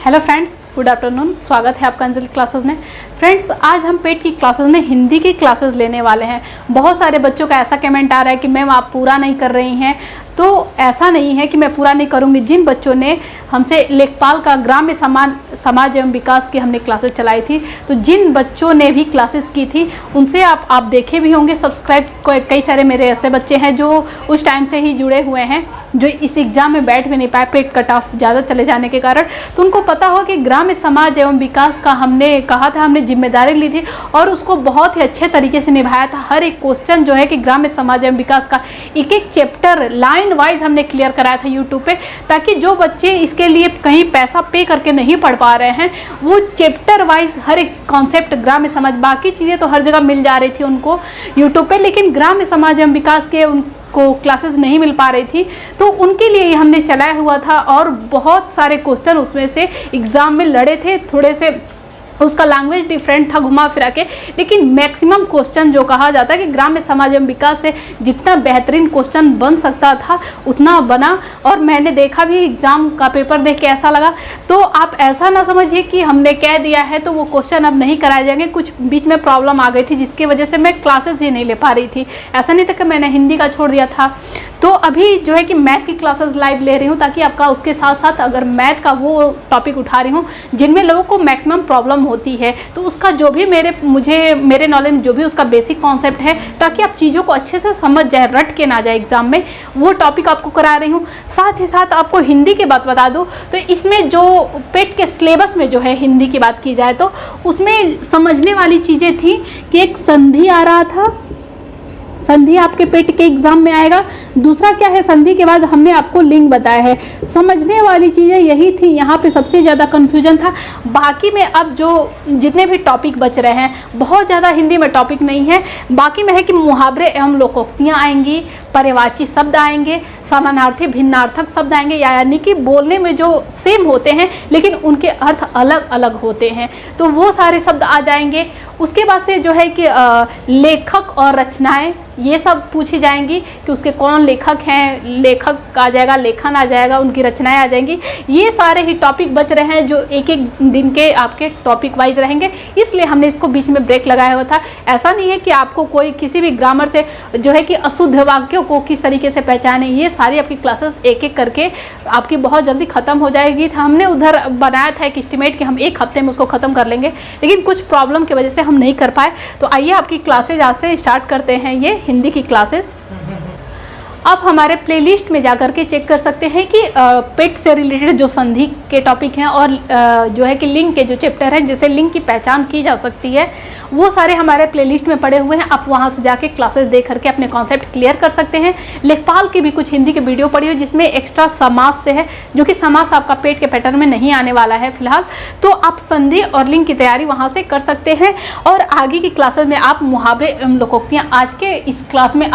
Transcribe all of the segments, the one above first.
Hello friends, good afternoon. स्वागत है आपका अंजलि क्लासेस में। फ्रेंड्स, आज हम पेट की क्लासेस में हिंदी की क्लासेस लेने वाले हैं। बहुत सारे बच्चों का ऐसा कमेंट आ रहा है कि मैम आप पूरा नहीं कर रही हैं। तो ऐसा नहीं है कि मैं पूरा नहीं करूंगी। जिन बच्चों ने हमसे लेखपाल का ग्राम्य समाज एवं विकास की हमने क्लासेस चलाई थी, तो जिन बच्चों ने भी क्लासेस की थी उनसे आप देखे भी होंगे। सब्सक्राइब कई सारे मेरे ऐसे बच्चे हैं जो उस टाइम से ही जुड़े हुए हैं, जो इस एग्ज़ाम में बैठ भी नहीं पाए पेट कट ऑफ ज़्यादा चले जाने के कारण। तो उनको पता हो कि ग्राम्य समाज एवं विकास का हमने कहा था, हमने जिम्मेदारी ली थी और उसको बहुत ही अच्छे तरीके से निभाया था। हर एक क्वेश्चन जो है कि ग्राम्य समाज एवं विकास का एक एक चैप्टर लाइन वाइज हमने क्लियर कराया था यूट्यूब पे, ताकि जो बच्चे इसके लिए कहीं पैसा पे करके नहीं पढ़ पा रहे हैं वो चैप्टर वाइज हर एक कॉन्सेप्ट ग्राम्य समाज, बाकी चीज़ें तो हर जगह मिल जा रही थी उनको यूट्यूब पे, लेकिन ग्राम्य समाज एवं विकास के को क्लासेस नहीं मिल पा रही थी। तो उनके लिए हमने चलाया हुआ था और बहुत सारे क्वेश्चन उसमें से एग्ज़ाम में लड़े थे। थोड़े से उसका लैंग्वेज डिफरेंट था घुमा फिरा के, लेकिन मैक्सिमम क्वेश्चन जो कहा जाता है कि ग्राम्य समाज एवं विकास से जितना बेहतरीन क्वेश्चन बन सकता था उतना बना। और मैंने देखा भी, एग्ज़ाम का पेपर देख के ऐसा लगा। तो आप ऐसा ना समझिए कि हमने कह दिया है तो वो क्वेश्चन अब नहीं कराए जाएंगे। कुछ बीच में प्रॉब्लम आ गई थी जिसकी वजह से मैं क्लासेस ही नहीं ले पा रही थी। ऐसा नहीं था कि मैंने हिंदी का छोड़ दिया था। तो अभी जो है कि मैथ की क्लासेस लाइव ले रही हूँ, ताकि आपका उसके साथ साथ अगर मैथ का वो टॉपिक उठा रही हूँ जिनमें लोगों को मैक्सिमम प्रॉब्लम होती है, तो उसका जो भी मेरे नॉलेज में जो भी उसका बेसिक कॉन्सेप्ट है, ताकि आप चीज़ों को अच्छे से समझ जाए, रट के ना जाए एग्जाम में, वो टॉपिक आपको करा रही हूँ। साथ ही साथ आपको हिंदी की बात बता दूँ तो इसमें जो पेट के सिलेबस में जो है हिंदी की बात की जाए तो उसमें समझने वाली चीज़ें थी कि एक संधि आ रहा था, संधि आपके पेट के एग्जाम में आएगा। दूसरा क्या है, संधि के बाद हमने आपको लिंग बताया है। समझने वाली चीज़ें यही थी, यहाँ पे सबसे ज़्यादा कन्फ्यूजन था। बाकी में अब जो जितने भी टॉपिक बच रहे हैं, बहुत ज़्यादा हिंदी में टॉपिक नहीं है। बाकी में है कि मुहावरे एवं लोकोक्तियाँ आएंगी, पर्यायवाची शब्द आएंगे, समानार्थी भिन्नार्थक शब्द आएंगे, यानी कि बोलने में जो सेम होते हैं लेकिन उनके अर्थ अलग अलग होते हैं, तो वो सारे शब्द आ जाएंगे। उसके बाद से जो है कि लेखक और रचनाएं, ये सब पूछी जाएंगी कि उसके कौन लेखक हैं, लेखक आ जाएगा, लेखन आ जाएगा, उनकी रचनाएं आ जाएंगी। ये सारे ही टॉपिक बच रहे हैं जो एक एक दिन के आपके टॉपिक वाइज रहेंगे, इसलिए हमने इसको बीच में ब्रेक लगाया हुआ था। ऐसा नहीं है कि आपको कोई किसी भी ग्रामर से जो है कि अशुद्ध वाक्यों को किस तरीके से पहचाने, ये सारी आपकी क्लासेस एक एक करके आपकी बहुत जल्दी ख़त्म हो जाएगी। हमने उधर बनाया था एक एस्टिमेट कि हम एक हफ्ते में उसको ख़त्म कर लेंगे, लेकिन कुछ प्रॉब्लम की वजह से हम नहीं कर पाए। तो आइए आपकी क्लासेज आज से स्टार्ट करते हैं, ये हिंदी की क्लासेस। आप हमारे प्लेलिस्ट में जाकर के चेक कर सकते हैं कि पेट से रिलेटेड जो संधि के टॉपिक हैं और जो है कि लिंग के जो चैप्टर हैं जिससे लिंग की पहचान की जा सकती है, वो सारे हमारे प्लेलिस्ट में पड़े हुए हैं। आप वहां से जाके क्लासेस देख करके अपने कॉन्सेप्ट क्लियर कर सकते हैं। लेखपाल की भी कुछ हिंदी के वीडियो पड़ी हुई जिसमें एक्स्ट्रा समास से है, जो कि समास आपका पेट के पैटर्न में नहीं आने वाला है फिलहाल। तो आप संधि और लिंग की तैयारी वहाँ से कर सकते हैं। और आगे की क्लासेस में आप मुहावरे एवं लोकोक्तियाँ, आज के इस क्लास में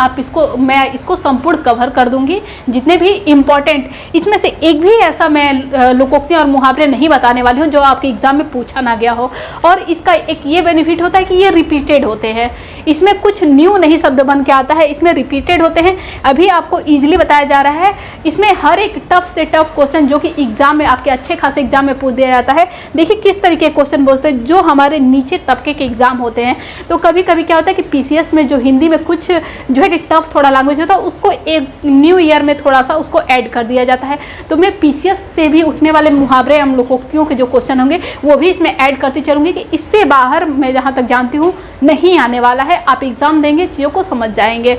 मैं इसको संपूर्ण कवर कर दूंगी, जितने भी इम्पोर्टेंट। इसमें से एक भी ऐसा मैं लोकोक्तियाँ और मुहावरे नहीं बताने वाली हूँ जो आपके एग्जाम में पूछा ना गया हो। और इसका एक ये बेनिफिट होता है कि ये रिपीटेड होते हैं, इसमें कुछ न्यू नहीं शब्द बन के आता है, इसमें रिपीटेड होते हैं। अभी आपको ईजिली बताया जा रहा है। इसमें हर एक टफ से टफ क्वेश्चन जो कि एग्जाम में आपके अच्छे खासे एग्जाम में पूछ दिया जाता है। देखिए किस तरीके के क्वेश्चन बोलते हैं जो हमारे नीचे तबके के एग्जाम होते हैं। तो कभी कभी क्या होता है कि पीसीएस में जो हिंदी में कुछ जो है कि टफ थोड़ा लैंग्वेज होता है, उसको एक न्यू ईयर में थोड़ा सा उसको ऐड कर दिया जाता है। तो मैं पीसीएस से भी उठने वाले मुहावरे एवं लोकोक्तियों के जो क्वेश्चन होंगे वो भी इसमें ऐड करती चलूंगी कि इससे बाहर मैं जहाँ तक जानती हूँ नहीं आने वाला है। आप एग्जाम देंगे, चीज़ों को समझ जाएंगे।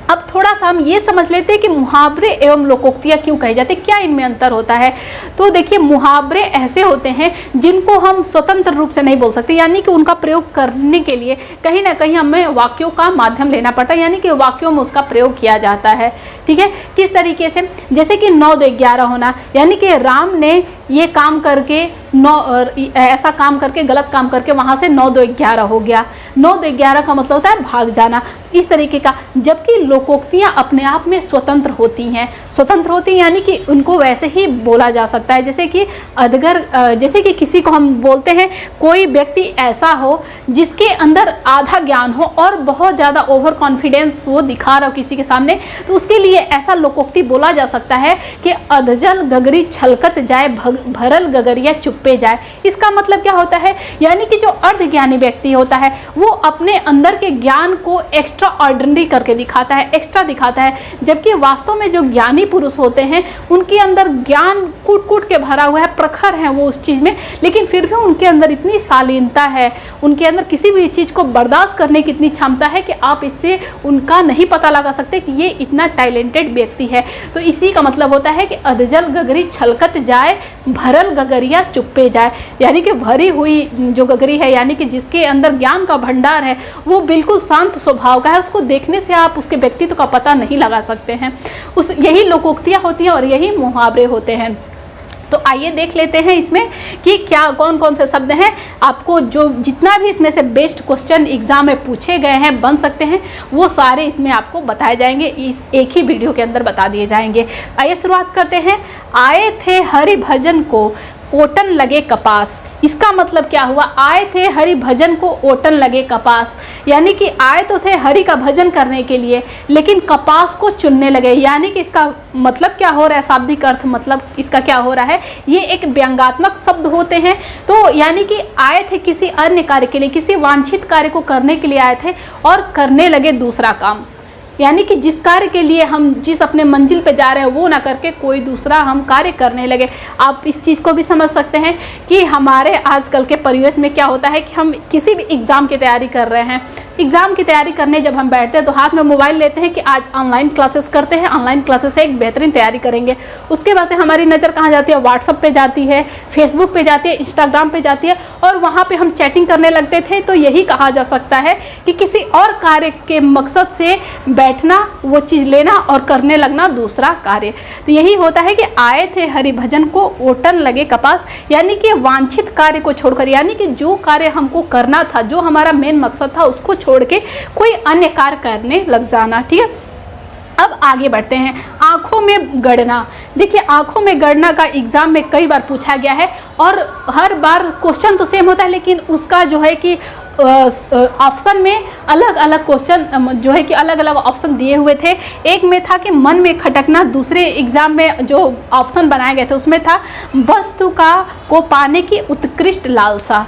अब थोड़ा सा हम ये समझ लेते हैं कि मुहावरे एवं लोकोक्तियाँ क्यों कही जाती है, क्या इनमें अंतर होता है। तो देखिए, मुहावरे ऐसे होते हैं जिनको हम स्वतंत्र रूप से नहीं बोल सकते, यानी कि उनका प्रयोग करने के लिए कहीं ना कहीं हमें वाक्यों का माध्यम लेना पड़ता है, यानी कि वाक्यों में उसका प्रयोग किया जाता है। ठीक है, किस तरीके से, जैसे कि 9 2 11 होना, यानी कि राम ने ये काम करके ऐसा काम करके गलत काम करके वहाँ से 9 2 11 हो गया। 9 2 11 का मतलब होता है भाग जाना, इस तरीके का। जबकि लोकोक्तियाँ अपने आप में स्वतंत्र होती हैं, स्वतंत्र होती हैं, यानी कि उनको वैसे ही बोला जा सकता है। जैसे कि अधगर, जैसे कि किसी को हम बोलते हैं कोई व्यक्ति ऐसा हो जिसके अंदर आधा ज्ञान हो और बहुत ज़्यादा ओवर कॉन्फिडेंस वो दिखा रहा हो किसी के सामने, तो उसके लिए ऐसा लोकोक्ति बोला जा सकता है कि अधजल गगरी छलकत जाए, भरल गगरिया चुप्पे जाए। इसका मतलब क्या होता है, यानी कि जो अर्धज्ञानी व्यक्ति होता है वो अपने अंदर के ज्ञान को एक्स्ट्रा ऑर्डिनरी करके दिखाता है, एक्स्ट्रा दिखाता है, जबकि वास्तव में जो ज्ञानी पुरुष होते हैं उनके अंदर ज्ञान कूट कूट के भरा हुआ है, प्रखर है वो उस चीज़ में, लेकिन फिर भी उनके अंदर इतनी शालीनता है, उनके अंदर किसी भी चीज़ को बर्दाश्त करने की इतनी क्षमता है कि आप इससे उनका नहीं पता लगा सकते कि ये इतना टैलेंटेड व्यक्ति है। तो इसी का मतलब होता है कि अधजल गगरी छलकत जाए, भरल गगरिया चुप्पे जाए, यानी कि भरी हुई जो गगरी है, यानी कि जिसके अंदर ज्ञान का भंडार है, वो बिल्कुल शांत स्वभाव का है, उसको देखने से आप उसके व्यक्तित्व का पता नहीं लगा सकते हैं। यही लोकोक्तियाँ होती हैं और यही मुहावरे होते हैं। तो आइए देख लेते हैं इसमें कि क्या कौन कौन से शब्द हैं। आपको जो जितना भी इसमें से बेस्ट क्वेश्चन एग्जाम में पूछे गए हैं, बन सकते हैं, वो सारे इसमें आपको बताए जाएंगे, इस एक ही वीडियो के अंदर बता दिए जाएंगे। आइए शुरुआत करते हैं। आए थे हरि भजन को ओटन लगे कपास। इसका मतलब क्या हुआ, आए थे हरि भजन को ओटन लगे कपास, यानी कि आए तो थे हरि का भजन करने के लिए लेकिन कपास को चुनने लगे। यानी कि इसका मतलब क्या हो रहा है, शाब्दिक अर्थ मतलब इसका क्या हो रहा है, ये एक व्यंग्यात्मक शब्द होते हैं। तो यानी कि आए थे किसी अन्य कार्य के लिए, किसी वांछित कार्य को करने के लिए आए थे और करने लगे दूसरा काम, यानी कि जिस कार्य के लिए हम जिस अपने मंजिल पे जा रहे हैं वो ना करके कोई दूसरा हम कार्य करने लगे। आप इस चीज़ को भी समझ सकते हैं कि हमारे आजकल के परिवेश में क्या होता है कि हम किसी भी एग्ज़ाम की तैयारी कर रहे हैं, एग्ज़ाम की तैयारी करने जब हम बैठते हैं तो हाथ में मोबाइल लेते हैं कि आज ऑनलाइन क्लासेस करते हैं, ऑनलाइन क्लासेस से एक बेहतरीन तैयारी करेंगे। उसके बाद से हमारी नज़र कहाँ जाती है, व्हाट्सअप पे जाती है, फेसबुक पे जाती है, इंस्टाग्राम पे जाती है और वहाँ पे हम चैटिंग करने लगते थे। तो यही कहा जा सकता है कि किसी और कार्य के मकसद से बैठना, वो चीज़ लेना और करने लगना दूसरा कार्य। तो यही होता है कि आए थे हरिभजन को ओटन लगे कपास, यानी कि वांछित कार्य को छोड़कर, यानी कि जो कार्य हमको करना था, जो हमारा मेन मकसद था, उसको छोड़ के कोई अन्य कार्य करने लग जाना। ठीक है, अब आगे बढ़ते हैं। आंखों में गड़ना। देखिए, आंखों में गड़ना का एग्जाम में कई बार पूछा गया है और हर बार क्वेश्चन तो सेम होता है, लेकिन उसका जो है कि ऑप्शन में अलग अलग क्वेश्चन जो है कि अलग अलग ऑप्शन दिए हुए थे। एक में था कि मन में खटकना, दूसरे एग्जाम में जो ऑप्शन बनाए गए थे उसमें था वस्तु को पाने की उत्कृष्ट लालसा।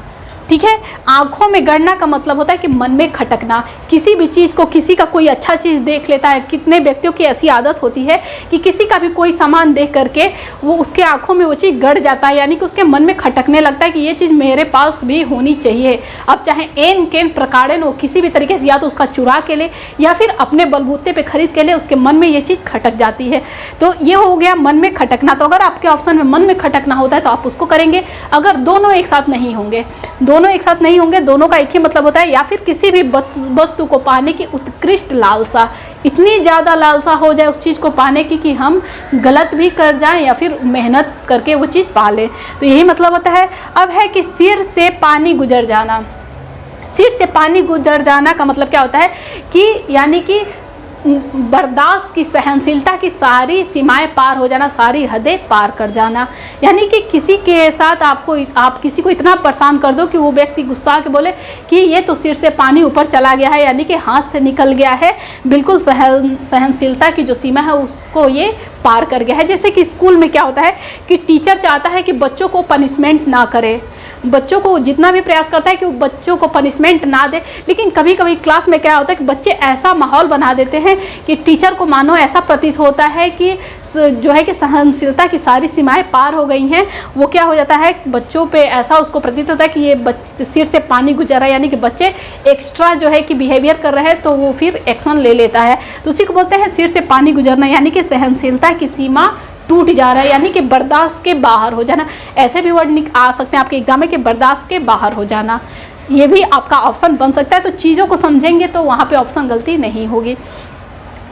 ठीक है, आंखों में गड़ना का मतलब होता है कि मन में खटकना, किसी भी चीज़ को, किसी का कोई अच्छा चीज़ देख लेता है। कितने व्यक्तियों की ऐसी आदत होती है कि किसी का भी कोई सामान देख करके वो उसके आंखों में वो चीज़ गड़ जाता है, यानी कि उसके मन में खटकने लगता है कि ये चीज़ मेरे पास भी होनी चाहिए। अब चाहे एन केन प्रकारेण हो, किसी भी तरीके से या तो उसका चुरा के ले या फिर अपने बलबूते पे खरीद के ले, उसके मन में ये चीज़ खटक जाती है। तो ये हो गया मन में खटकना। तो अगर आपके ऑप्शन में मन में खटकना होता है तो आप उसको करेंगे। अगर दोनों एक साथ नहीं होंगे, दोनों एक साथ नहीं होंगे, दोनों का एक ही मतलब होता है, या फिर किसी भी वस्तु को पाने की उत्कृष्ट लालसा, इतनी ज़्यादा लालसा हो जाए उस चीज़ को पाने की कि हम गलत भी कर जाएं या फिर मेहनत करके वो चीज़ पा लें। तो यही मतलब होता है। अब है कि सिर से पानी गुजर जाना। सिर से पानी गुजर जाना का मतलब क्या होता है कि यानी कि बर्दाश्त की, सहनशीलता की सारी सीमाएं पार हो जाना, सारी हदें पार कर जाना। यानी कि किसी के साथ आप किसी को इतना परेशान कर दो कि वो व्यक्ति गुस्सा के बोले कि ये तो सिर से पानी ऊपर चला गया है, यानी कि हाथ से निकल गया है, बिल्कुल सहनशीलता की जो सीमा है उसको ये पार कर गया है। जैसे कि स्कूल में क्या होता है कि टीचर चाहता है कि बच्चों को पनिशमेंट ना करे, बच्चों को जितना भी प्रयास करता है कि वो बच्चों को पनिशमेंट ना दे, लेकिन कभी कभी क्लास में क्या होता है कि बच्चे ऐसा माहौल बना देते हैं कि टीचर को मानो ऐसा प्रतीत होता है कि जो है कि सहनशीलता की सारी सीमाएं पार हो गई हैं। वो क्या हो जाता है, बच्चों पे ऐसा उसको प्रतीत होता है कि ये सिर से पानी गुजर रहा है, यानी कि बच्चे एक्स्ट्रा जो है कि बिहेवियर कर रहे हैं, तो वो फिर एक्शन ले लेता है। तो उसी को बोलते हैं सिर से पानी गुजरना, यानी कि सहनशीलता की सीमा टूट जा रहा है, यानी कि बर्दाश्त के बाहर हो जाना। ऐसे भी वर्ड आ सकते हैं आपके एग्जाम में कि बर्दाश्त के बाहर हो जाना, ये भी आपका ऑप्शन बन सकता है। तो चीज़ों को समझेंगे तो वहाँ पे ऑप्शन गलती नहीं होगी।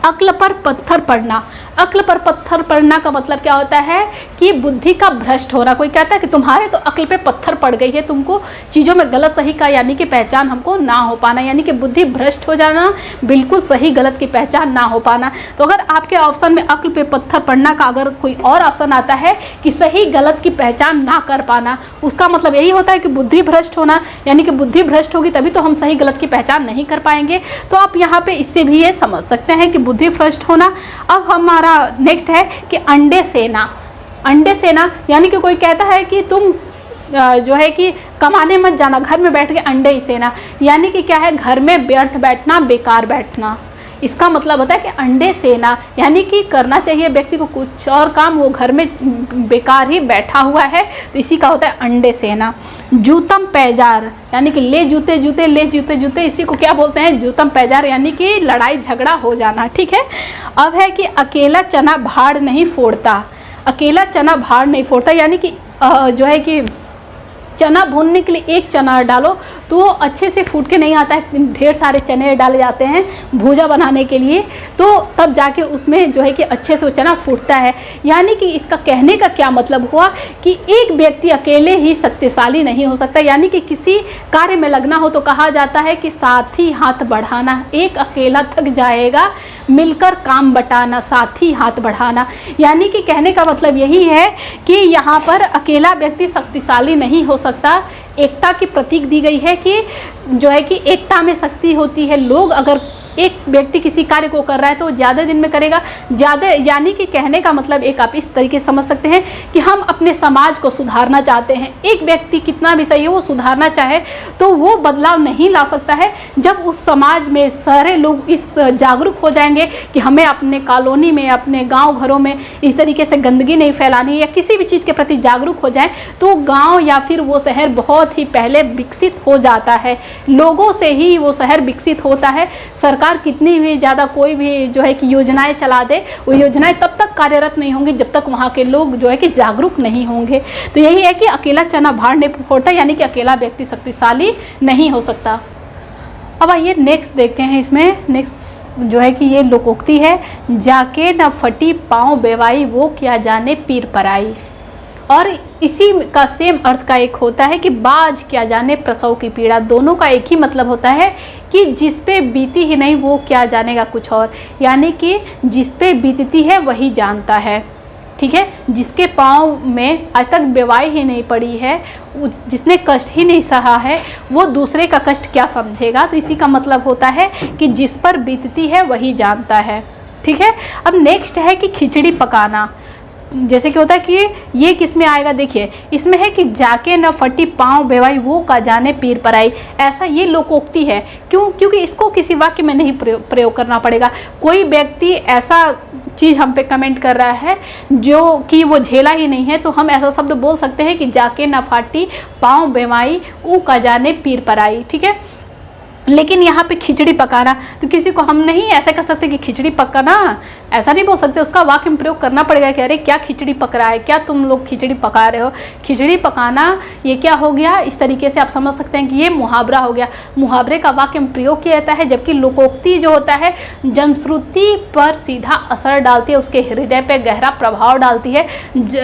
अक्ल पर पत्थर पड़ना। अक्ल पर पत्थर पड़ना का मतलब क्या होता है कि बुद्धि का भ्रष्ट होना। कोई कहता है कि तुम्हारे तो अक्ल पे पत्थर पड़ गई है, तुमको चीज़ों में गलत सही का यानी कि पहचान हमको ना हो पाना, यानी कि बुद्धि भ्रष्ट हो जाना, बिल्कुल सही गलत की पहचान ना हो पाना। तो अगर आपके ऑप्शन में अक्ल पे पत्थर पड़ना का अगर कोई और ऑप्शन आता है कि सही गलत की पहचान ना कर पाना, उसका मतलब यही होता है कि बुद्धि भ्रष्ट होना, यानी कि बुद्धि भ्रष्ट होगी तभी तो हम सही गलत की पहचान नहीं कर पाएंगे। तो आप यहाँ पे इससे भी ये समझ सकते हैं कि बुद्धि भ्रष्ट होना। अब हमारा नेक्स्ट है कि अंडे सेना। अंडे सेना यानी कि कोई कहता है कि तुम जो है कि कमाने मत जाना, घर में बैठ के अंडे ही सेना, यानी कि क्या है, घर में व्यर्थ बैठना, बेकार बैठना। इसका मतलब होता है कि अंडे सेना यानी कि करना चाहिए व्यक्ति को कुछ और काम, वो घर में बेकार ही बैठा हुआ है, तो इसी का होता है अंडे सेना। जूतम पैजार यानी कि ले जूते जूते, ले जूते जूते, इसी को क्या बोलते हैं, जूतम पैजार, यानी कि लड़ाई झगड़ा हो जाना। ठीक है। अब है कि अकेला चना भाड़ नहीं फोड़ता। अकेला चना भाड़ नहीं फोड़ता यानी कि जो है कि चना भूनने के लिए एक चना डालो तो वो अच्छे से फूट के नहीं आता है, ढेर सारे चने डाले जाते हैं भूजा बनाने के लिए, तो तब जाके उसमें जो है कि अच्छे से वो चना फूटता है। यानी कि इसका कहने का क्या मतलब हुआ कि एक व्यक्ति अकेले ही शक्तिशाली नहीं हो सकता, यानी कि किसी कार्य में लगना हो तो कहा जाता है कि साथी हाथ बढ़ाना, एक अकेला थक जाएगा, मिलकर काम बटाना, साथी हाथ बढ़ाना। यानी कि कहने का मतलब यही है कि यहाँ पर अकेला व्यक्ति शक्तिशाली नहीं हो सकता, एकता की प्रतीक दी गई है कि जो है कि एकता में शक्ति होती है। लोग अगर एक व्यक्ति किसी कार्य को कर रहा है तो ज़्यादा दिन में करेगा, ज़्यादा, यानी कि कहने का मतलब एक आप इस तरीके से समझ सकते हैं कि हम अपने समाज को सुधारना चाहते हैं। एक व्यक्ति कितना भी सही हो, वो सुधारना चाहे तो वो बदलाव नहीं ला सकता है जब उस समाज में सारे लोग इस जागरूक हो जाएंगे कि हमें अपने कॉलोनी में, अपने गाँव घरों में इस तरीके से गंदगी नहीं फैलानी है, या किसी भी चीज़ के प्रति जागरूक हो जाए तो गाँव या फिर वो शहर बहुत ही पहले विकसित हो जाता है। लोगों से ही वो शहर विकसित होता है। सरकार कितनी भी ज़्यादा कोई भी जो है कि योजनाएं चला दे, वो योजनाएं तब तक कार्यरत नहीं होंगी जब तक वहाँ के लोग जो है कि जागरूक नहीं होंगे। तो यही है कि अकेला चना भाड़ नहीं फोड़ता, यानी कि अकेला व्यक्ति शक्तिशाली नहीं हो सकता। अब आइए नेक्स्ट देखते हैं। इसमें नेक्स्ट जो है कि ये लोकोक्ति है, जाके न फटी पाँव बेवाई, वो क्या जाने पीर पराई। और इसी का सेम अर्थ का एक होता है कि बाज क्या जाने प्रसव की पीड़ा। दोनों का एक ही मतलब होता है कि जिस पे बीती ही नहीं वो क्या जानेगा कुछ और, यानी कि जिस पे बीतती है वही जानता है। ठीक है। जिसके पाँव में आज तक बेवाई ही नहीं पड़ी है, जिसने कष्ट ही नहीं सहा है, वो दूसरे का कष्ट क्या समझेगा। तो इसी का मतलब होता है कि जिस पर बीतती है वही जानता है। ठीक है। अब नेक्स्ट है कि खिचड़ी पकाना। जैसे कि होता है कि ये किस में आएगा, देखिए इसमें है कि जाके न फटी पाँव बेवाई, वो का जाने पीर पराई। ऐसा ये लोकोक्ति है। क्यों? क्योंकि इसको किसी वाक्य में नहीं प्रयोग करना पड़ेगा। कोई व्यक्ति ऐसा चीज़ हम पे कमेंट कर रहा है जो कि वो झेला ही नहीं है, तो हम ऐसा शब्द बोल सकते हैं कि जाके न फाटी पाँव बेवाई, ऊ का जाने पीर पराई। ठीक है। लेकिन यहाँ पे खिचड़ी पकाना, तो किसी को हम नहीं ऐसे कह सकते कि खिचड़ी पकाना, ऐसा नहीं बोल सकते। उसका वाक्य में प्रयोग करना पड़ेगा कि अरे क्या खिचड़ी पक रहा है, क्या तुम लोग खिचड़ी पका रहे हो। खिचड़ी पकाना ये क्या हो गया, इस तरीके से आप समझ सकते हैं कि ये मुहावरा हो गया। मुहावरे का वाक्य में प्रयोग किया जाता है, जबकि लोकोक्ति जो होता है जनश्रुति पर सीधा असर डालती है, उसके हृदय पर गहरा प्रभाव डालती है।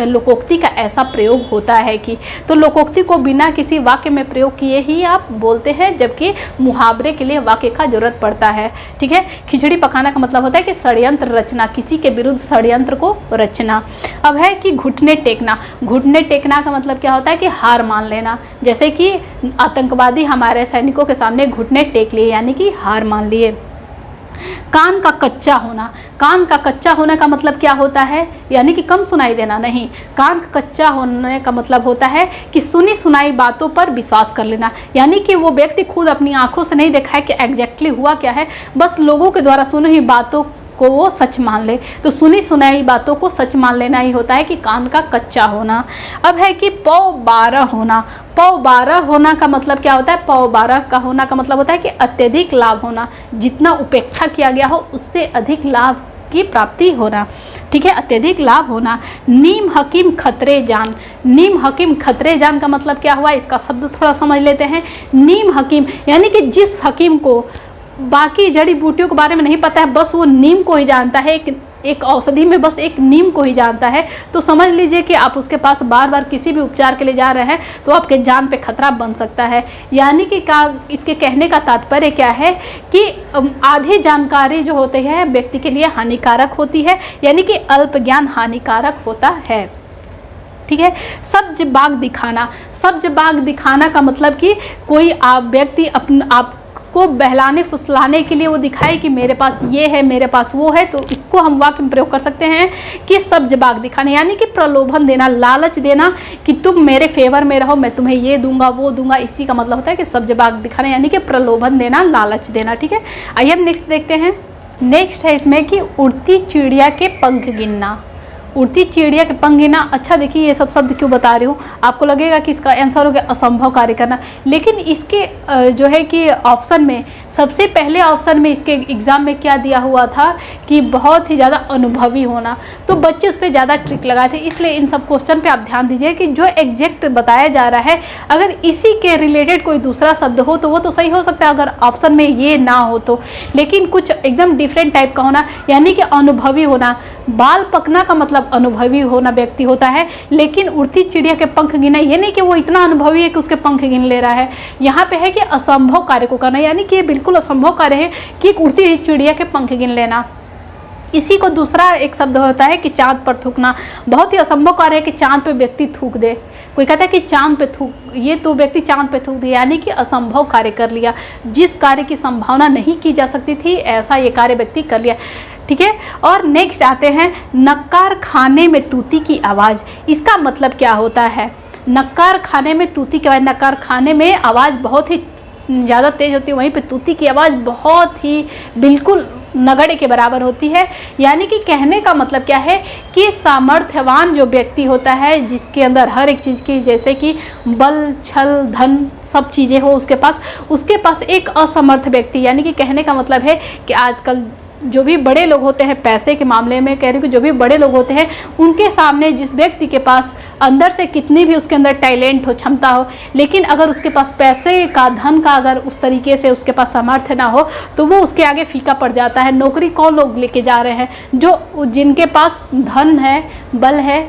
लोकोक्ति का ऐसा प्रयोग होता है कि, तो लोकोक्ति को बिना किसी वाक्य में प्रयोग किए ही आप बोलते हैं, जबकि मुहावरे के लिए वाक्य का जरूरत पड़ता है। ठीक है। खिचड़ी पकाना का मतलब होता है कि षड्यंत्र रचना, किसी के विरुद्ध षड्यंत्र को रचना। अब है कि घुटने टेकना। घुटने टेकना का मतलब क्या होता है कि हार मान लेना। जैसे कि आतंकवादी हमारे सैनिकों के सामने घुटने टेक लिए, यानी कि हार मान लिए। कान का कच्चा होना। कान का कच्चा होने का मतलब क्या होता है, यानी कि कम सुनाई देना नहीं। कान का कच्चा होने का मतलब होता है कि सुनी सुनाई बातों पर विश्वास कर लेना, यानी कि वो व्यक्ति खुद अपनी आंखों से नहीं देखा है कि एग्जैक्टली हुआ क्या है, बस लोगों के द्वारा सुनी हुई बातों को वो सच मान ले। तो सुनी सुनाई बातों को सच मान लेना ही होता है कि कान का कच्चा होना। अब है कि पौ 12 होना। पौ 12 होना का मतलब क्या होता है, पौ 12 का होना का मतलब होता है कि अत्यधिक लाभ होना, जितना उपेक्षा किया गया हो उससे अधिक लाभ की प्राप्ति होना। ठीक है। अत्यधिक लाभ होना। नीम हकीम खतरे जान। नीम हकीम खतरे जान का मतलब क्या हुआ, इसका शब्द थोड़ा समझ लेते हैं। नीम हकीम यानी कि जिस हकीम को बाकी जड़ी बूटियों के बारे में नहीं पता है, बस वो नीम को ही जानता है, एक औषधि में बस एक नीम को ही जानता है, तो समझ लीजिए कि आप उसके पास बार बार किसी भी उपचार के लिए जा रहे हैं तो आपके जान पे खतरा बन सकता है। यानी कि इसके कहने का तात्पर्य क्या है कि आधी जानकारी जो होती है व्यक्ति के लिए हानिकारक होती है, यानी कि अल्प ज्ञान हानिकारक होता है। ठीक है। सब्ज बाग दिखाना, सब्ज बाग दिखाना का मतलब कि कोई व्यक्ति आपको बहलाने फुसलाने के लिए वो दिखाए कि मेरे पास ये है, मेरे पास वो है, तो इसको हम वाक्य में प्रयोग कर सकते हैं कि सब्ज बाग दिखाना, यानी कि प्रलोभन देना, लालच देना कि तुम मेरे फेवर में रहो, मैं तुम्हें ये दूंगा वो दूंगा। इसी का मतलब होता है कि सब्ज बाग दिखाना, यानी कि प्रलोभन देना, लालच देना। ठीक है। आइए हम नेक्स्ट देखते हैं। नेक्स्ट है इसमें कि उड़ती चिड़िया के पंख गिनना। उड़ती चिड़िया के पंख गिनना। अच्छा देखिए, ये सब शब्द क्यों बता रही हूँ, आपको लगेगा कि इसका आंसर हो गया असंभव कार्य करना, लेकिन इसके जो है कि ऑप्शन में सबसे पहले ऑप्शन में इसके एग्ज़ाम में क्या दिया हुआ था कि बहुत ही ज़्यादा अनुभवी होना, तो बच्चे उस पर ज़्यादा ट्रिक लगाए थे। इसलिए इन सब क्वेश्चन पे आप ध्यान दीजिए कि जो एग्जैक्ट बताया जा रहा है अगर इसी के रिलेटेड कोई दूसरा शब्द हो तो वो तो सही हो सकता है अगर ऑप्शन में ये ना हो तो, लेकिन कुछ एकदम डिफरेंट टाइप का होना, यानी कि अनुभवी होना। बाल पकना का मतलब अनुभवी होना व्यक्ति होता है, लेकिन उड़ती चिड़िया के पंख गिना ये नहीं कि वो इतना अनुभवी है कि उसके पंख गिन ले रहा है। यहाँ पे है कि असंभव कार्य को करना, यानी कि ये बिल्कुल असंभव कार्य है कि एक उड़ती चिड़िया के पंख गिन लेना। इसी को दूसरा एक शब्द होता है कि चांद पर थूकना। बहुत ही असंभव कार्य है कि चांद पे व्यक्ति थूक दे। कोई कहता है कि चांद पे थूक, ये तो व्यक्ति चांद पे थूक दे, यानी कि असंभव कार्य कर लिया। जिस कार्य की संभावना नहीं की जा सकती थी ऐसा ये कार्य व्यक्ति कर लिया। ठीक है। और नेक्स्ट आते हैं नक्कार खाने में तूती की आवाज़। इसका मतलब क्या होता है? नक्कार खाने में तूती की आवाज़, नक्कार खाने में आवाज़ बहुत ही ज़्यादा तेज़ होती है, वहीं पे तूती की आवाज़ बहुत ही बिल्कुल नगड़े के बराबर होती है। यानी कि कहने का मतलब क्या है कि सामर्थ्यवान जो व्यक्ति होता है जिसके अंदर हर एक चीज़ की, जैसे कि बल छल धन सब चीज़ें हो उसके पास एक असमर्थ व्यक्ति, यानी कि कहने का मतलब है कि आजकल जो भी बड़े लोग होते हैं, पैसे के मामले में कह रही हूँ कि जो भी बड़े लोग होते हैं उनके सामने जिस व्यक्ति के पास अंदर से कितनी भी उसके अंदर टैलेंट हो, क्षमता हो, लेकिन अगर उसके पास पैसे का धन का अगर उस तरीके से उसके पास सामर्थ्य ना हो तो वो उसके आगे फीका पड़ जाता है। नौकरी कौन लोग लेके जा रहे हैं? जो जिनके पास धन है, बल है,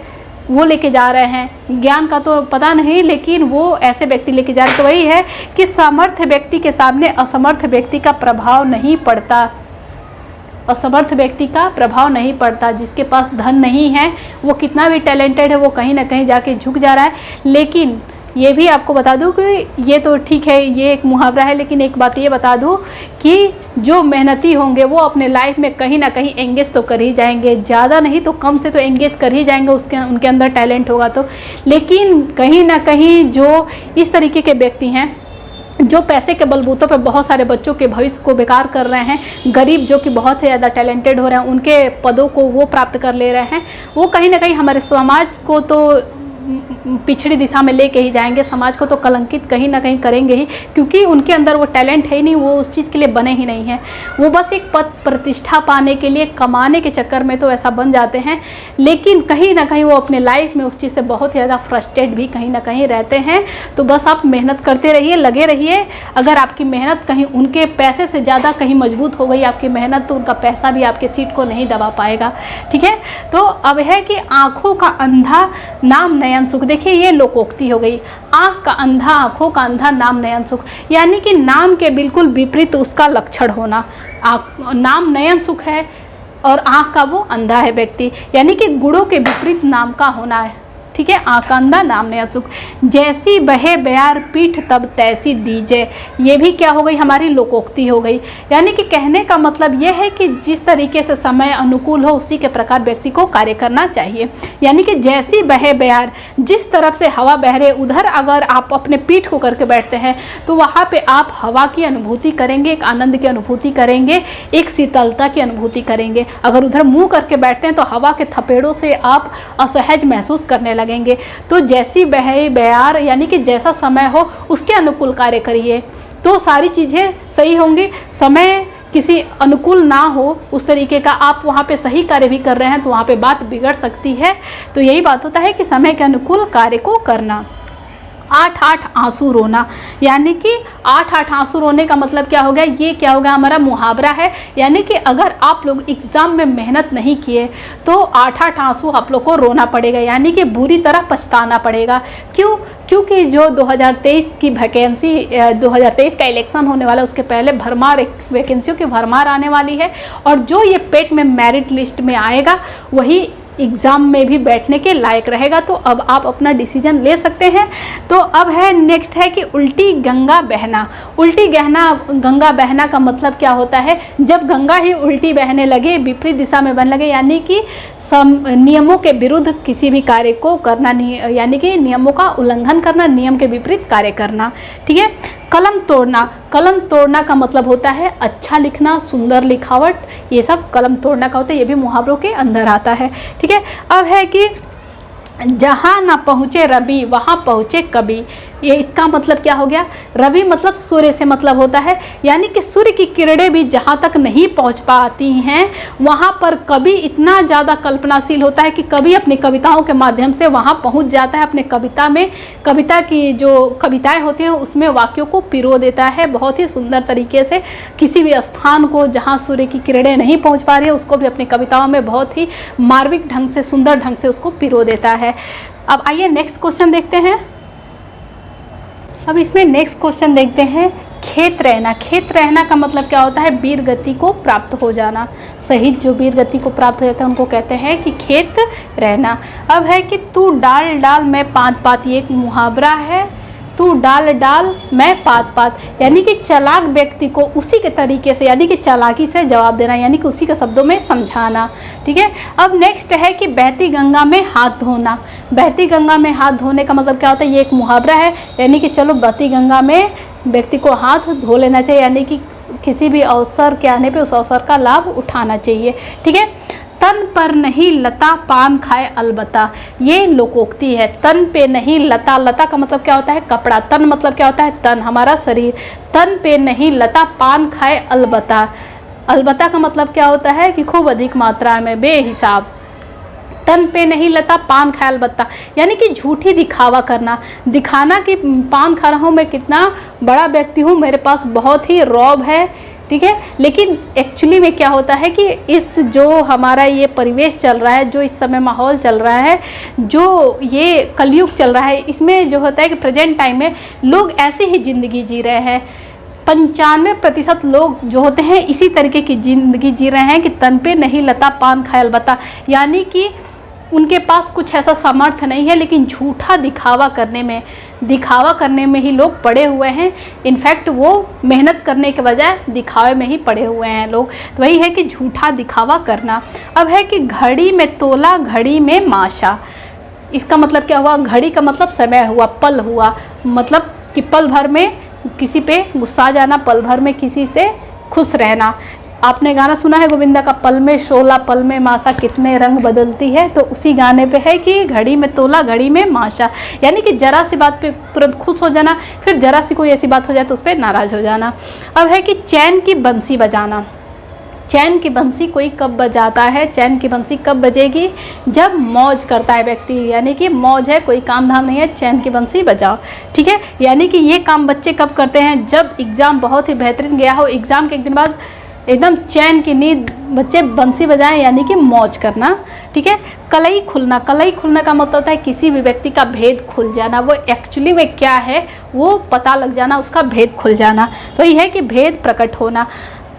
वो लेके जा रहे हैं। ज्ञान का तो पता नहीं, लेकिन वो ऐसे व्यक्ति लेके जा रहे हैं। तो वही है कि सामर्थ्य व्यक्ति के सामने असमर्थ व्यक्ति का प्रभाव नहीं पड़ता, असमर्थ व्यक्ति का प्रभाव नहीं पड़ता। जिसके पास धन नहीं है वो कितना भी टैलेंटेड है वो कहीं ना कहीं जाके झुक जा रहा है। लेकिन ये भी आपको बता दूं कि ये तो ठीक है, ये एक मुहावरा है, लेकिन एक बात ये बता दूं कि जो मेहनती होंगे वो अपने लाइफ में कहीं ना कहीं एंगेज तो कर ही जाएंगे, ज़्यादा नहीं तो कम से तो एंगेज कर ही जाएंगे, उनके अंदर टैलेंट होगा तो। लेकिन कहीं ना कहीं जो इस तरीके के व्यक्ति हैं जो पैसे के बलबूतों पे बहुत सारे बच्चों के भविष्य को बेकार कर रहे हैं, गरीब जो कि बहुत ही ज़्यादा टैलेंटेड हो रहे हैं, उनके पदों को वो प्राप्त कर ले रहे हैं, वो कहीं ना कहीं हमारे समाज को तो पिछड़ी दिशा में लेके ही जाएंगे, समाज को तो कलंकित कहीं ना कहीं करेंगे ही, क्योंकि उनके अंदर वो टैलेंट है ही नहीं, वो उस चीज़ के लिए बने ही नहीं हैं। वो बस एक पद प्रतिष्ठा पाने के लिए, कमाने के चक्कर में तो ऐसा बन जाते हैं, लेकिन कहीं ना कहीं वो अपने लाइफ में उस चीज़ से बहुत ज़्यादा फ्रस्ट्रेट भी कहीं ना कहीं रहते हैं। तो बस आप मेहनत करते रहिए, लगे रहिए। अगर आपकी मेहनत कहीं उनके पैसे से ज़्यादा कहीं मजबूत हो गई आपकी मेहनत, तो उनका पैसा भी आपके सीट को नहीं दबा पाएगा। ठीक है। तो अब है कि आँखों का अंधा नाम नयन सुख। देखिए ये लोकोक्ति हो गई, आँख का अंधा, आँखों का अंधा, नाम नयन सुख, यानी कि नाम के बिल्कुल विपरीत उसका लक्षण होना। नाम नयन सुख है और आँख का वो अंधा है व्यक्ति, यानी कि गुणों के विपरीत नाम का होना है। ठीक है। आँख का अंधा नाम नयन सुख। जैसी बहे बयार पीठ तब तैसी दीजे, ये भी क्या हो गई? हमारी लोकोक्ति हो गई। यानी कि कहने का मतलब ये है कि जिस तरीके से समय अनुकूल हो उसी के प्रकार व्यक्ति को कार्य करना चाहिए। यानी कि जैसी बहे बयार, जिस तरफ से हवा बह रहे उधर अगर आप अपने पीठ को करके बैठते हैं तो वहाँ पे आप हवा की अनुभूति करेंगे, एक आनंद की अनुभूति करेंगे, एक शीतलता की अनुभूति करेंगे। अगर उधर मुँह करके बैठते हैं तो हवा के थपेड़ों से आप असहज महसूस करने लगेंगे। तो जैसी बहे बयार, यानी कि जैसा समय हो उसके अनुकूल कार्य करिए तो सारी चीज़ें सही होंगी। समय किसी अनुकूल ना हो उस तरीके का आप वहाँ पे सही कार्य भी कर रहे हैं तो वहाँ पे बात बिगड़ सकती है। तो यही बात होता है कि समय के अनुकूल कार्य को करना। 8-8 आंसू रोना, यानी कि 8-8 आंसू रोने का मतलब क्या हो गया, ये क्या होगा, हमारा मुहावरा है। यानी कि अगर आप लोग एग्ज़ाम में मेहनत नहीं किए तो 8-8 आंसू आप लोग को रोना पड़ेगा, यानी कि बुरी तरह पछताना पड़ेगा। क्यों? क्योंकि जो 2023 की वैकेंसी 2023 का इलेक्शन होने वाला है, उसके पहले भरमार वैकेंसियों की भरमार आने वाली है, और जो ये पेट में मेरिट लिस्ट में आएगा वही एग्ज़ाम में भी बैठने के लायक रहेगा। तो अब आप अपना डिसीजन ले सकते हैं। तो अब है नेक्स्ट है कि उल्टी गंगा बहना। उल्टी गंगा बहना का मतलब क्या होता है, जब गंगा ही उल्टी बहने लगे, विपरीत दिशा में बहने लगे, यानी कि नियमों के विरुद्ध किसी भी कार्य को करना नहीं, यानी कि नियमों का उल्लंघन करना, नियम के विपरीत कार्य करना। ठीक है। कलम तोड़ना, कलम तोड़ना का मतलब होता है अच्छा लिखना, सुंदर लिखावट, ये सब कलम तोड़ना का होता है, ये भी मुहावरों के अंदर आता है। ठीक है। अब है कि जहाँ ना पहुँचे रवि वहाँ पहुँचे कवि। ये इसका मतलब क्या हो गया, रवि मतलब सूर्य से मतलब होता है, यानी कि सूर्य की किरणें भी जहाँ तक नहीं पहुँच पाती हैं वहाँ पर कवि इतना ज़्यादा कल्पनाशील होता है कि कवि अपनी कविताओं के माध्यम से वहाँ पहुँच जाता है। अपने कविता में, कविता की जो कविताएं होती हैं उसमें वाक्यों को पिरो देता है बहुत ही सुंदर तरीके से। किसी भी स्थान को जहाँ सूर्य की किरणें नहीं पहुँच पा रही है उसको भी अपनी कविताओं में बहुत ही मार्मिक ढंग से, सुंदर ढंग से उसको पिरो देता है। अब आइए नेक्स्ट क्वेश्चन देखते हैं। अब इसमें नेक्स्ट क्वेश्चन देखते हैं, खेत रहना। खेत रहना का मतलब क्या होता है, वीर गति को प्राप्त हो जाना। शहीद जो वीर गति को प्राप्त हो जाता है उनको कहते हैं कि खेत रहना। अब है कि तू डाल डाल मैं पात पात, ये एक मुहावरा है। तू डाल डाल मैं पात पात, यानी कि चालाक व्यक्ति को उसी के तरीके से, यानी कि चालाकी से जवाब देना, यानी कि उसी के शब्दों में समझाना। ठीक है। अब नेक्स्ट है कि बहती गंगा में हाथ धोना। बहती गंगा में हाथ धोने का मतलब क्या होता है, ये एक मुहावरा है, यानी कि चलो बहती गंगा में व्यक्ति को हाथ धो लेना चाहिए, यानी कि किसी भी अवसर के आने पे उस अवसर का लाभ उठाना चाहिए। ठीक है। तन पर नहीं लता पान खाए अलबत्ता, ये लोकोक्ति है। तन पे नहीं लता, लता का मतलब क्या होता है, कपड़ा। तन मतलब क्या होता है, तन हमारा शरीर। तन पे नहीं लता पान खाए अलबत्ता, अलबत्ता का मतलब क्या होता है कि खूब अधिक मात्रा में, बेहिसाब। तन पे नहीं लता पान खाए अलबत्ता, यानी कि झूठी दिखावा करना, दिखाना कि पान खा रहा हूँ, मैं कितना बड़ा व्यक्ति हूँ, मेरे पास बहुत ही रौब है। ठीक है। लेकिन एक्चुअली में क्या होता है कि इस जो हमारा ये परिवेश चल रहा है, जो इस समय माहौल चल रहा है, जो ये कलयुग चल रहा है, इसमें जो होता है कि प्रेजेंट टाइम में लोग ऐसी ही ज़िंदगी जी रहे हैं। 95% लोग जो होते हैं इसी तरीके की ज़िंदगी जी रहे हैं कि तन पे नहीं लता पान खाए अलबत्ता, यानी कि उनके पास कुछ ऐसा सामर्थ्य नहीं है, लेकिन झूठा दिखावा करने में ही लोग पड़े हुए हैं। इनफैक्ट वो मेहनत करने के बजाय दिखावे में ही पड़े हुए हैं लोग। तो वही है कि झूठा दिखावा करना। अब है कि घड़ी में तोला घड़ी में माशा। इसका मतलब क्या हुआ, घड़ी का मतलब समय हुआ, पल हुआ, मतलब कि पल भर में किसी पे गुस्सा जाना, पल भर में किसी से खुश रहना। आपने गाना सुना है गोविंदा का, पल में शोला पल में माशा कितने रंग बदलती है, तो उसी गाने पे है कि घड़ी में तोला घड़ी में माशा, यानी कि जरा सी बात पे तुरंत खुश हो जाना, फिर जरा सी कोई ऐसी बात हो जाए तो उस पर नाराज़ हो जाना। अब है कि चैन की बंसी बजाना। चैन की बंसी कोई कब बजाता है, चैन की बंसी कब बजेगी, जब मौज करता है व्यक्ति, यानी कि मौज है, कोई काम धाम नहीं है, चैन की बंसी बजाओ। ठीक है। यानी कि ये काम बच्चे कब करते हैं, जब एग्ज़ाम बहुत ही बेहतरीन गया हो, एग्ज़ाम के एक दिन बाद एकदम चैन की नींद बच्चे बंसी बजाएं, यानी कि मौज करना। ठीक है। कलई खुलना। कलई खुलना का मतलब होता है किसी भी व्यक्ति का भेद खुल जाना, वो एक्चुअली में क्या है वो पता लग जाना, उसका भेद खुल जाना। तो ये है कि भेद प्रकट होना।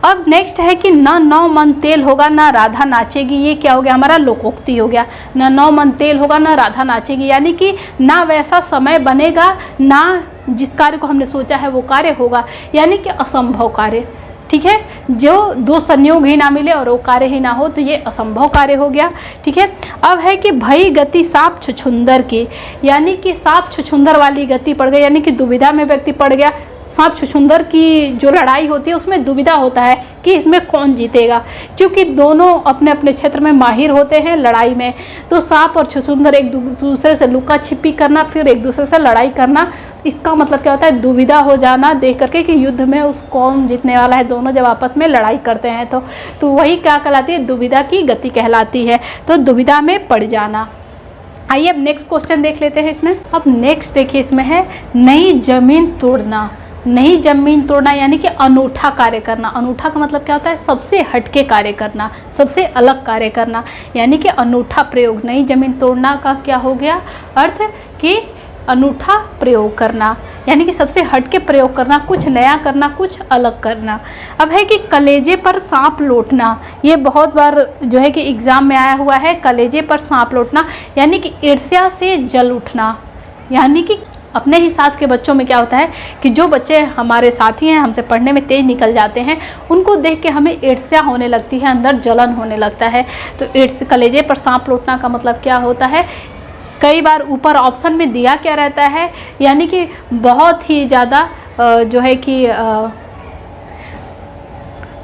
अब नेक्स्ट है कि न नौ मन तेल होगा न राधा नाचेगी। ये क्या हो गया, हमारा लोकोक्ति हो गया। न नौ मन तेल होगा न राधा नाचेगी, यानी कि ना वैसा समय बनेगा, ना जिस कार्य को हमने सोचा है वो कार्य होगा, यानी कि असंभव कार्य। ठीक है। जो दो संयोग ही ना मिले और वो कार्य ही ना हो तो ये असंभव कार्य हो गया। ठीक है। अब है कि भई गति सांप छुछुंदर की, यानी कि सांप छुछुंदर वाली गति पड़ गई, यानी कि दुविधा में व्यक्ति पड़ गया। सांप छुछुंदर की जो लड़ाई होती है उसमें दुविधा होता है कि इसमें कौन जीतेगा, क्योंकि दोनों अपने अपने क्षेत्र में माहिर होते हैं लड़ाई में। तो सांप और छुछुंदर एक दूसरे से लुका छिपी करना, फिर एक दूसरे से लड़ाई करना, इसका मतलब क्या होता है, दुविधा हो जाना देख करके कि युद्ध में उस कौन जीतने वाला है, दोनों जब आपस में लड़ाई करते हैं तो वही क्या कहलाती है, दुविधा की गति कहलाती है। तो दुविधा में पड़ जाना। आइए अब नेक्स्ट क्वेश्चन देख लेते हैं इसमें। अब नेक्स्ट देखिए इसमें है नई जमीन तोड़ना। नई जमीन तोड़ना यानी कि अनूठा कार्य करना। अनूठा का मतलब क्या होता है? सबसे हटके कार्य करना, सबसे अलग कार्य करना, यानी कि अनूठा प्रयोग। नई जमीन तोड़ना का क्या हो गया अर्थ कि अनूठा प्रयोग करना, यानी कि सबसे हटके प्रयोग करना, कुछ नया करना, कुछ अलग करना। अब है कि कलेजे पर सांप लौटना। ये बहुत बार जो है कि एग्जाम में आया हुआ है। कलेजे पर सांप लौटना यानी कि ईर्ष्या से जल उठना। यानी कि अपने ही साथ के बच्चों में क्या होता है कि जो बच्चे हमारे साथी हैं, हमसे पढ़ने में तेज निकल जाते हैं, उनको देख के हमें ईर्ष्या होने लगती है, अंदर जलन होने लगता है। तो कलेजे पर सांप लौटना का मतलब क्या होता है? कई बार ऊपर ऑप्शन में दिया क्या रहता है, यानी कि बहुत ही ज़्यादा जो है कि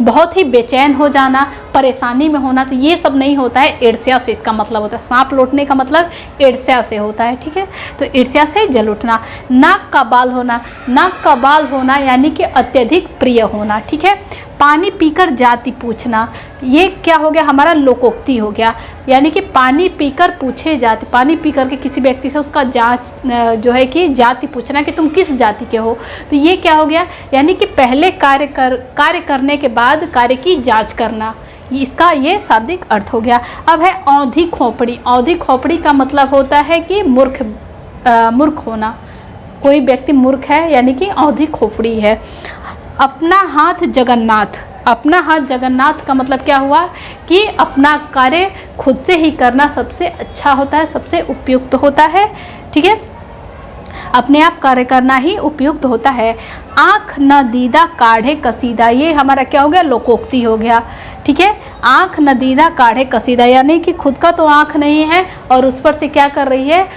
बहुत ही बेचैन हो जाना, परेशानी में होना, तो ये सब नहीं होता है, ईर्ष्या से इसका मतलब होता है। सांप लौटने का मतलब ईर्ष्या से होता है, ठीक है। तो ईर्ष्या से जल उठना। नाक का बाल होना। नाक का बाल होना यानी कि अत्यधिक प्रिय होना, ठीक है। पानी पीकर जाति पूछना, ये क्या हो गया? हमारा लोकोक्ति हो गया, यानी कि पानी पीकर पूछे जाति। पानी पी करके किसी व्यक्ति से उसका जांच जो है कि जाति पूछना कि तुम किस जाति के हो, तो ये क्या हो गया? यानी कि पहले कार्य करने के बाद कार्य की जांच करना, इसका ये शाब्दिक अर्थ हो गया। अब है औंधी खोपड़ी। औंधी खोपड़ी का मतलब होता है कि मूर्ख होना। कोई व्यक्ति मूर्ख है यानी कि औंधी खोपड़ी है। अपना हाथ जगन्नाथ। अपना हाथ जगन्नाथ का मतलब क्या हुआ कि अपना कार्य खुद से ही करना सबसे अच्छा होता है, सबसे उपयुक्त होता है, ठीक है। अपने आप कार्य करना ही उपयुक्त होता है। आँख न दीदा काढ़े कसीदा, ये हमारा क्या हो गया? लोकोक्ति हो गया, ठीक है। आँख न दीदा काढ़े कसीदा यानी कि खुद का तो आँख नहीं है और उस पर से क्या कर रही है?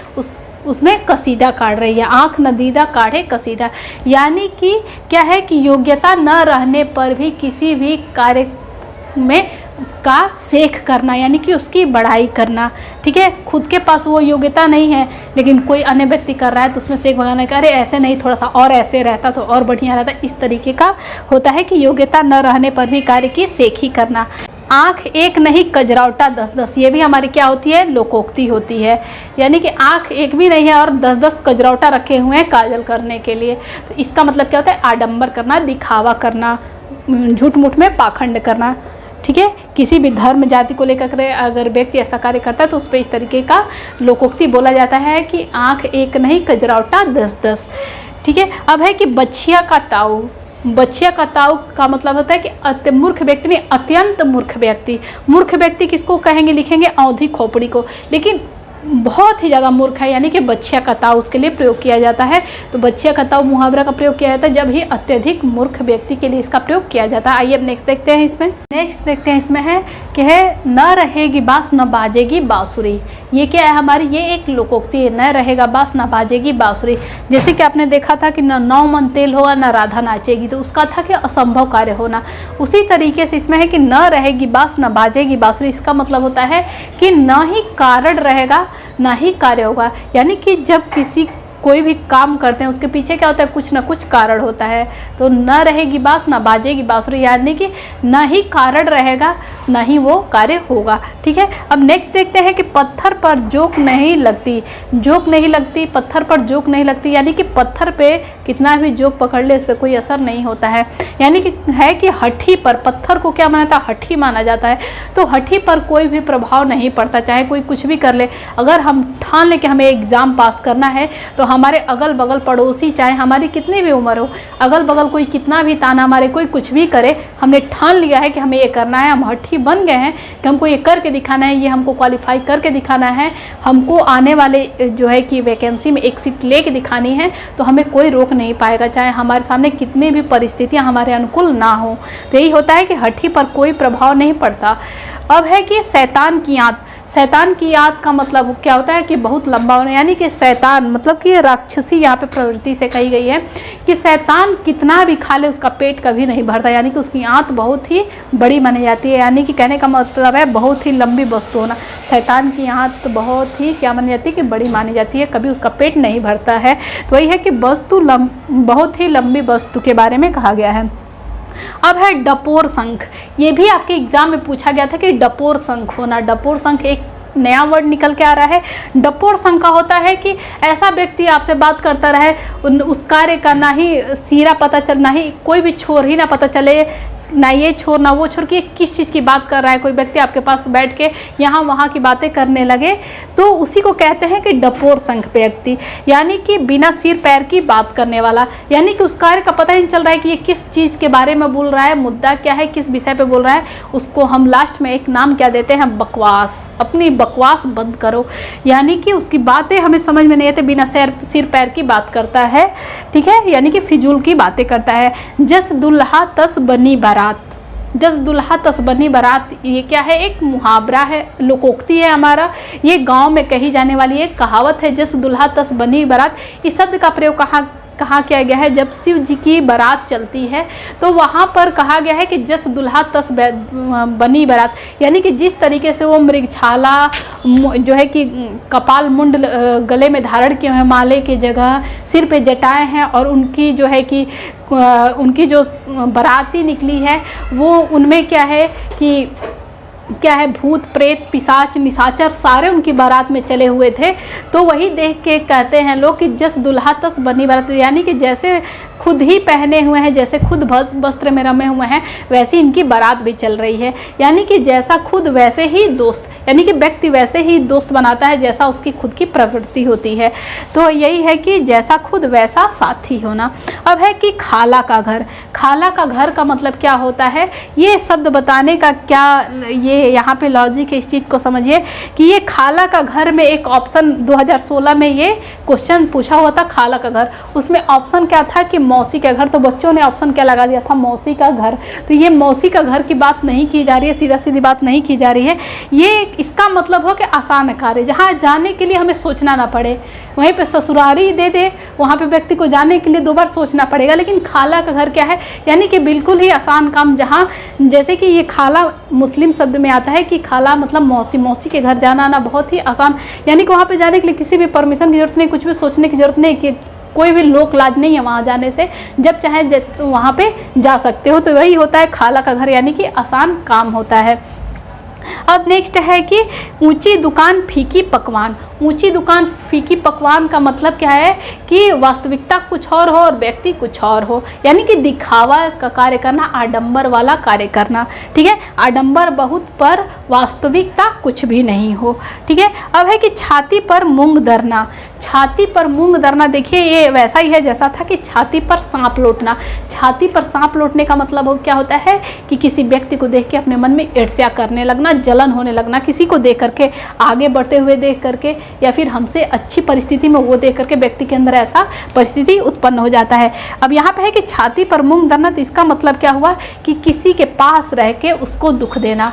उसमें कसीदा काढ़ रही है। आँख नदीदा काढ़े कसीदा यानी कि क्या है कि योग्यता न रहने पर भी किसी भी कार्य में का सेख करना, यानी कि उसकी बढ़ाई करना, ठीक है। खुद के पास वो योग्यता नहीं है लेकिन कोई अन्य व्यक्ति कर रहा है तो उसमें सेख भगाना का, अरे ऐसे नहीं, थोड़ा सा और ऐसे रहता तो और बढ़िया रहता, इस तरीके का होता है कि योग्यता न रहने पर भी कार्य की सेख ही करना। आँख एक नहीं कजरावटा 10-10, ये भी हमारी क्या होती है? लोकोक्ति होती है, यानी कि आँख एक भी नहीं है और 10-10 कजरावटा रखे हुए हैं काजल करने के लिए। तो इसका मतलब क्या होता है? आडंबर करना, दिखावा करना, झूठ मूठ में पाखंड करना, ठीक है। किसी भी धर्म जाति को लेकर अगर व्यक्ति ऐसा कार्य करता है तो उस पर इस तरीके का लोकोक्ति बोला जाता है कि आँख एक नहीं कजरावटा 10-10, ठीक है। अब है कि बछिया का ताऊ। बछिया का ताऊ का मतलब होता है कि मूर्ख व्यक्ति में अत्यंत मूर्ख व्यक्ति। मूर्ख व्यक्ति किसको कहेंगे? लिखेंगे औंधी खोपड़ी को, लेकिन बहुत ही ज़्यादा मूर्ख है यानी कि बछिया का ताऊ उसके लिए प्रयोग किया जाता है। तो बछिया का ताऊ मुहावरा का प्रयोग किया जाता है जब ही अत्यधिक मूर्ख व्यक्ति के लिए इसका प्रयोग किया जाता है। आइए अब नेक्स्ट देखते हैं इसमें। नेक्स्ट देखते हैं इसमें है कि है न रहेगी बाँस न बाजेगी बाँसुरी। ये क्या है हमारी? ये एक लोकोक्ति है, न रहेगा बाँस न बाजेगी बाँसुरी। जैसे कि आपने देखा था कि न 9 मन तेल होगा न राधा नाचेगी, तो उसका था कि असंभव कार्य होना। उसी तरीके से इसमें है कि न रहेगी बाँस न बाजेगी बाँसुरी, इसका मतलब होता है कि न ही कारण रहेगा ना ही कार्य होगा, यानी कि जब कोई भी काम करते हैं उसके पीछे क्या होता है? कुछ ना कुछ कारण होता है। तो न रहेगी बाँस न बाजेगी बाँसुरी यानी कि न ही कारण रहेगा ना ही वो कार्य होगा, ठीक है। अब नेक्स्ट देखते हैं कि पत्थर पर जोक नहीं लगती। जोक नहीं लगती, पत्थर पर जोक नहीं लगती यानी कि पत्थर पे कितना भी जोक पकड़ ले उस पर कोई असर नहीं होता है, यानी कि है कि हठी पर, पत्थर को क्या माना जाता है? हठी माना जाता है। तो हठी पर कोई भी प्रभाव नहीं पड़ता, चाहे कोई कुछ भी कर ले। अगर हम ठान ले कि हमें एग्ज़ाम पास करना है तो हमारे अगल बगल पड़ोसी, चाहे हमारी कितनी भी उम्र हो, अगल बगल कोई कितना भी ताना मारे, कोई कुछ भी करे, हमने ठान लिया है कि हमें ये करना है, हम हठी बन गए हैं कि हमको ये करके दिखाना है, ये हमको क्वालिफाई करके दिखाना है, हमको आने वाले जो है कि वैकेंसी में एक सीट ले के दिखानी है, तो हमें कोई रोक नहीं पाएगा, चाहे हमारे सामने कितनी भी परिस्थितियाँ हमारे अनुकूल ना हो। तो यही होता है कि हठी पर कोई प्रभाव नहीं पड़ता। अब है कि शैतान की आंत। शैतान की आंत का मतलब क्या होता है कि बहुत लंबा होना, यानी कि शैतान मतलब कि राक्षसी यहाँ पे प्रवृत्ति से कही गई है कि शैतान कितना भी खा ले उसका पेट कभी नहीं भरता, यानी कि उसकी आंत बहुत ही बड़ी मानी जाती है, यानी कि कहने का मतलब है बहुत ही लंबी वस्तु होना। शैतान की आंत बहुत ही क्या मानी जाती है कि बड़ी मानी जाती है, कभी उसका पेट नहीं भरता है। तो वही है कि वस्तु बहुत ही लंबी वस्तु के बारे में कहा गया है। अब है डपोर शंख। ये भी आपके एग्जाम में पूछा गया था कि डपोर शंख होना। डपोर शंख एक नया वर्ड निकल के आ रहा है। डपोर संख का होता है कि ऐसा व्यक्ति आपसे बात करता रहे, उस कार्य का ना ही सिरा पता चल, ना ही कोई भी छोर ही ना पता चले, ना ये छोर ना वो छोर कि किस चीज़ की बात कर रहा है। कोई व्यक्ति आपके पास बैठ के यहाँ वहाँ की बातें करने लगे तो उसी को कहते हैं कि डपोर संख व्यक्ति, यानी कि बिना सिर पैर की बात करने वाला, यानी कि उस कार्य का पता ही नहीं चल रहा है कि ये किस चीज़ के बारे में बोल रहा है, मुद्दा क्या है, किस विषय पे बोल रहा है। उसको हम लास्ट में एक नाम क्या देते हैं, बकवास। अपनी बकवास बंद करो, यानी कि उसकी बातें हमें समझ में नहीं आती, बिना सिर पैर की बात करता है, ठीक है, यानी कि फिजूल की बातें करता है। जस दुल्हा तस बनी बारात, जस दुल्हा तस बनी बारात, ये क्या है, एक मुहावरा है, लोकोक्ति है हमारा, ये गांव में कही जाने वाली एक कहावत है। जस दुल्हा तस बनी बारात, इस शब्द का प्रयोग कहाँ किया गया है, जब शिव जी की बारात चलती है तो वहाँ पर कहा गया है कि जस दुल्हा तस बनी बारात, यानी कि जिस तरीके से वो मृगछाला जो है कि कपाल मुंड गले में धारण किए हुए, माले की जगह सिर पे जटाएं हैं, और उनकी जो है कि उनकी जो बाराती निकली है वो उनमें क्या है कि क्या है, भूत प्रेत पिशाच निशाचर सारे उनकी बारात में चले हुए थे। तो वही देख के कहते हैं लोग कि जस दुल्हा तस बनी बारात, यानी कि जैसे खुद ही पहने हुए हैं, जैसे खुद वस्त्र में रमे हुए हैं, वैसी इनकी बारात भी चल रही है। यानी कि जैसा खुद वैसे ही दोस्त, यानी कि व्यक्ति वैसे ही दोस्त बनाता है जैसा उसकी खुद की प्रवृत्ति होती है। तो यही है कि जैसा खुद वैसा साथी होना। अब है कि खाला का घर, खाला का घर का मतलब क्या होता है, ये शब्द बताने का क्या, ये यहाँ पे लॉजिक है, इस चीज़ को समझिए कि ये खाला का घर में एक ऑप्शन 2016 में ये क्वेश्चन पूछा हुआ था, खाला का घर, उसमें ऑप्शन क्या था कि मौसी का घर। तो बच्चों ने ऑप्शन क्या लगा दिया था, मौसी का घर। तो ये मौसी का घर की बात नहीं की जा रही है, सीधा सीधी बात नहीं की जा रही है। ये इसका मतलब हो कि आसान कार्य, जहाँ जाने के लिए हमें सोचना ना पड़े, वहीं पे ससुरारी दे दे, वहाँ पे व्यक्ति को जाने के लिए 2 बार सोचना पड़ेगा। लेकिन खाला का घर क्या है, यानी कि बिल्कुल ही आसान काम, जहाँ जैसे कि ये खाला मुस्लिम शब्द में आता है कि खाला मतलब मौसी, मौसी के घर जाना ना बहुत ही आसान, यानी कि वहाँ पे जाने के लिए किसी भी परमिशन की जरूरत नहीं, कुछ भी सोचने की जरूरत नहीं, कि कोई भी लोक लाज नहीं है वहाँ जाने से, जब चाहे वहाँ पे जा सकते हो। तो वही होता है खाला का घर, यानी कि आसान काम होता है। अब नेक्स्ट है कि ऊंची दुकान फीकी पकवान। ऊंची दुकान फीकी पकवान का मतलब क्या है कि वास्तविकता कुछ और हो और व्यक्ति कुछ और हो, यानी कि दिखावा का कार्य करना, आडंबर वाला कार्य करना, ठीक है, आडंबर बहुत पर वास्तविकता कुछ भी नहीं हो, ठीक है। अब है कि छाती पर मूंग धरना। छाती पर मूंग धरना, देखिए ये वैसा ही है जैसा था कि छाती पर सांप लौटना। छाती पर सांप लौटने का मतलब क्या होता है कि किसी व्यक्ति को देख के अपने मन में ईर्ष्या करने लगना, जलन होने लगना, किसी को देख करके, आगे बढ़ते हुए देख करके, या फिर हमसे अच्छी परिस्थिति में वो देख करके व्यक्ति के अंदर ऐसा परिस्थिति उत्पन्न हो जाता है। अब यहाँ पे है कि छाती पर मूंग धरना, तो इसका मतलब क्या हुआ कि किसी के पास रह के उसको दुख देना,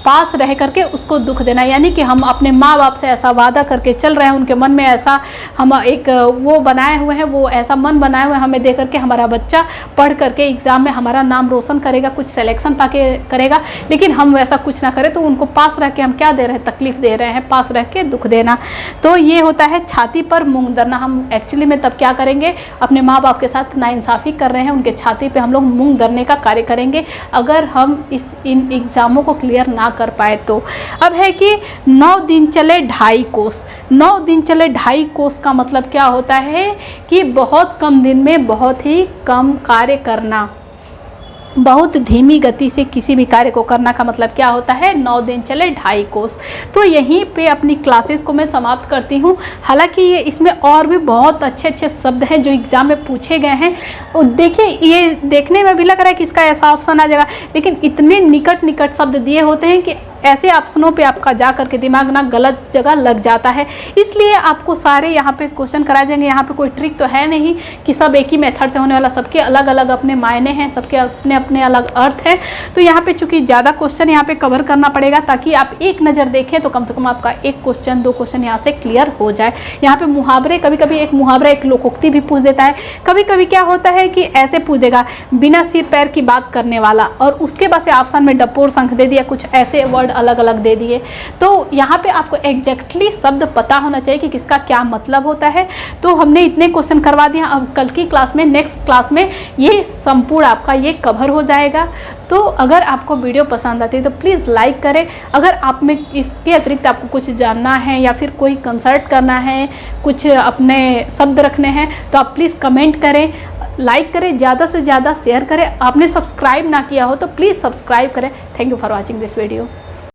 पास रह करके उसको दुख देना, यानी कि हम अपने माँ बाप से ऐसा वादा करके चल रहे हैं, उनके मन में ऐसा हम एक वो बनाए हुए हैं, वो ऐसा मन बनाए हुए हैं हमें दे करके हमारा बच्चा पढ़ करके एग्ज़ाम में हमारा नाम रोशन करेगा, कुछ सिलेक्शन पाके करेगा, लेकिन हम वैसा कुछ ना करें तो उनको पास रह के हम क्या दे रहे हैं, तकलीफ़ दे रहे हैं, पास रह के दुख देना। तो ये होता है छाती पर मूंग धरना। हम एक्चुअली में तब क्या करेंगे, अपने माँ बाप के साथ नाइंसाफ़ी कर रहे हैं, उनके छाती पर हम लोग मूंग धरने का कार्य करेंगे अगर हम इन एग्ज़ामों को क्लियर ना कर पाए तो। अब है कि 9 दिन चले 2.5 कोस। 9 दिन चले 2.5 कोस का मतलब क्या होता है कि बहुत कम दिन में बहुत ही कम कार्य करना, बहुत धीमी गति से किसी भी कार्य को करना का मतलब क्या होता है, 9 दिन चले 2.5 कोस। तो यहीं पे अपनी क्लासेस को मैं समाप्त करती हूँ। हालांकि ये इसमें और भी बहुत अच्छे अच्छे शब्द हैं जो एग्ज़ाम में पूछे गए हैं। और देखिए ये देखने में भी लग रहा है कि इसका ऐसा ऑप्शन आ जाएगा, लेकिन इतने निकट निकट शब्द दिए होते हैं कि ऐसे ऑप्शनों पे आपका जा करके दिमाग ना गलत जगह लग जाता है, इसलिए आपको सारे यहाँ पे क्वेश्चन कराए जाएंगे। यहाँ पे कोई ट्रिक तो है नहीं कि सब एक ही मेथड से होने वाला, सबके अलग अलग अपने मायने हैं, सबके अपने अपने अलग अर्थ हैं। तो यहाँ पे चूंकि ज़्यादा क्वेश्चन यहाँ पे कवर करना पड़ेगा ताकि आप एक नज़र देखें तो कम से कम आपका 1 क्वेश्चन 2 क्वेश्चन यहाँ से क्लियर हो जाए। यहाँ पे मुहावरे, कभी कभी एक मुहावरा एक लोकोक्ति भी पूछ देता है, कभी कभी क्या होता है कि ऐसे पूछ देगा बिना सिर पैर की बात करने वाला, और उसके बाद से ऑप्शन में डपोर शंख दे दिया, कुछ ऐसे वर्ड अलग अलग दे दिए। तो यहाँ पे आपको एग्जैक्टली शब्द पता होना चाहिए कि किसका क्या मतलब होता है। तो हमने इतने क्वेश्चन करवा दिया, अब कल की क्लास में, नेक्स्ट क्लास में ये संपूर्ण आपका ये कवर हो जाएगा। तो अगर आपको वीडियो पसंद आती है तो प्लीज़ लाइक करें। अगर आप में इसके अतिरिक्त आपको कुछ जानना है या फिर कोई कंसल्ट करना है, कुछ अपने शब्द रखने हैं, तो आप प्लीज़ कमेंट करें, लाइक करें, ज़्यादा से ज़्यादा शेयर करें। आपने सब्सक्राइब ना किया हो तो प्लीज़ सब्सक्राइब करें। Thank you for watching this video.